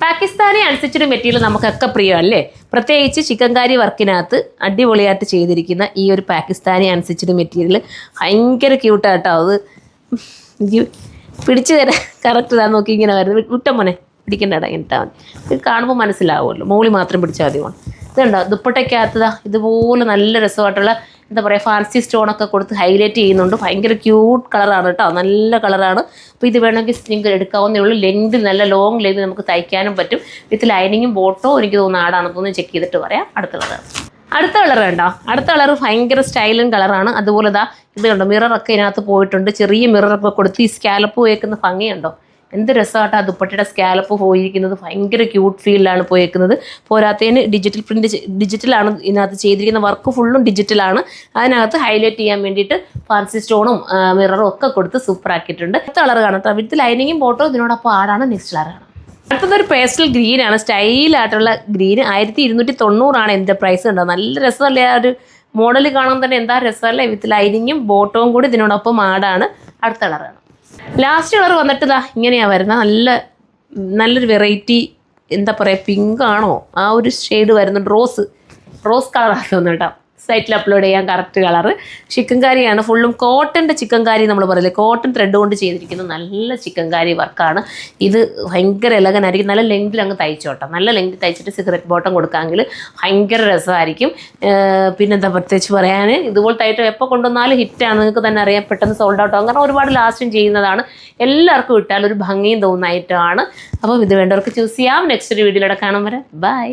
Pakistani unstitched material നമുക്കൊക്കെ പ്രിയമല്ലേ? പ്രത്യേകിച്ച് chicken കാരി വർക്കിനകത്ത് അടിപൊളിയായിട്ട് ചെയ്തിരിക്കുന്ന ഈ ഒരു പാകിസ്ഥാനി അൺസ്റ്റിച്ചഡ് മെറ്റീരിയൽ ഭയങ്കര ക്യൂട്ടാട്ടോ. അത് എനിക്ക് പിടിച്ചു തരാൻ കറക്റ്റ് ഇതാ നോക്കി ഇങ്ങനെ വരുന്നത്. വിട്ട മോനെ പിടിക്കേണ്ടടാ, ഇട്ടാൽ മതി. ഇത് കാണുമ്പോൾ മനസ്സിലാവുമല്ലോ, മോളി മാത്രം പിടിച്ചാൽ മതി. ഇതുണ്ടോ ദുപ്പട്ടയ്ക്കകത്തതാ ഇതുപോലെ നല്ല രസമായിട്ടുള്ള എന്താ പറയുക ഫാൻസി സ്റ്റോണൊക്കെ കൊടുത്ത് ഹൈലൈറ്റ് ചെയ്യുന്നുണ്ട്. ഭയങ്കര ക്യൂട്ട് കളറാണ് കേട്ടോ, നല്ല കളറാണ്. അപ്പോൾ ഇത് വേണമെങ്കിൽ നിങ്ങൾക്ക് എടുക്കാവുന്നേ ഉള്ളൂ. ലെങ്ത് നല്ല ലോങ് ലെങ്ത് നമുക്ക് തയ്ക്കാനും പറ്റും. വിത്ത് ലൈനിങ്ങും ബോട്ടോ എനിക്ക് തോന്നുന്നു ആടാണെന്നൊന്ന് ചെക്ക് ചെയ്തിട്ട് പറയാം. അടുത്ത കളർ കണ്ടോ, അടുത്ത കളർ ഭയങ്കര സ്റ്റൈലും കളറാണ്. അതുപോലെ ഇതാ ഇത് കണ്ടോ, മിററൊക്കെ ഇതിനകത്ത് പോയിട്ടുണ്ട്. ചെറിയ മിററൊക്കെ കൊടുത്ത് ഈ സ്കാലപ്പ് പോയേക്കുന്ന ഭംഗിയുണ്ടോ, എന്ത് രസമായിട്ട് ആ ദുപ്പട്ടയുടെ സ്കാലപ്പ് പോയിരിക്കുന്നത്. ഭയങ്കര ക്യൂട്ട് ഫീലിലാണ് പോയേക്കുന്നത്. പോരാത്തതിന് ഡിജിറ്റലാണ് ഇതിനകത്ത് ചെയ്തിരിക്കുന്ന. വർക്ക് ഫുള്ളും ഡിജിറ്റലാണ്. അതിനകത്ത് ഹൈലൈറ്റ് ചെയ്യാൻ വേണ്ടിയിട്ട് ഫാൻസി സ്റ്റോണും മിററും ഒക്കെ കൊടുത്ത് സൂപ്പർ ആക്കിയിട്ടുണ്ട്. അടുത്ത കളർ കാണാം, വിത്ത് ലൈനിങ്ങും ബോട്ടോ ഇതിനോടൊപ്പം ആടാണ്. നെക്സ്റ്റ് കളറാണ്. അടുത്തതൊരു പേസ്റ്റൽ ഗ്രീനാണ്, സ്റ്റൈലായിട്ടുള്ള ഗ്രീൻ. 1290 എൻ്റെ പ്രൈസ് ഉണ്ടോ. നല്ല രസമല്ലേ ആ ഒരു മോഡൽ കാണാൻ തന്നെ, എന്താ രസമല്ലേ. വിത്ത് ലൈനിങ്ങും ബോട്ടവും കൂടി ഇതിനോടൊപ്പം ആടാണ്. അടുത്ത കളറാണ്. ലാസ്റ്റ് കളർ വന്നിട്ട് ഇതാ ഇങ്ങനെയാണ് വരുന്നത്. നല്ലൊരു വെറൈറ്റി എന്താ പറയുക, പിങ്ക് ആണോ ആ ഒരു ഷെയ്ഡ് വരുന്നുണ്ട്. റോസ് കളറാണ് തോന്നുന്നു കേട്ടോ. സൈറ്റിൽ അപ്ലോഡ് ചെയ്യാൻ കറക്റ്റ് കളറ്. ചിക്കൻ കാരിയാണ്, ഫുള്ളും കോട്ടൻ്റെ ചിക്കൻ കാരി നമ്മൾ പറയില്ലേ, കോട്ടൺ ത്രെഡ് കൊണ്ട് ചെയ്തിരിക്കുന്ന നല്ല ചിക്കൻ കാരി വർക്കാണ്. ഇത് ഭയങ്കര എലഗനായിരിക്കും. നല്ല ലെങ്തിൽ അങ്ങ് തയ്ച്ചോട്ടോ, നല്ല ലെങ്തിൽ തയ്ച്ചിട്ട് സിഗരറ്റ് ബോട്ടം കൊടുക്കാമെങ്കിൽ ഭയങ്കര രസമായിരിക്കും. പിന്നെന്താ പ്രത്യേകിച്ച് പറയാൻ, ഇതുപോലത്തെ ഐറ്റം എപ്പോൾ കൊണ്ടുവന്നാലും ഹിറ്റാണ്. നിങ്ങൾക്ക് തന്നെ അറിയാം, പെട്ടെന്ന് സോൾഡ് ഔട്ട് ആകും. കാരണം ഒരുപാട് ലാസ്റ്റും ചെയ്യുന്നതാണ്. എല്ലാവർക്കും ഇട്ടാൽ ഒരു ഭംഗിയും തോന്നുന്ന ഐറ്റമാണ്. അപ്പം ഇത് വേണ്ടവർക്ക് ചൂസ് ചെയ്യാം. നെക്സ്റ്റ് ഒരു വീഡിയോയിലൂടെ കാണാൻ വരെ ബൈ.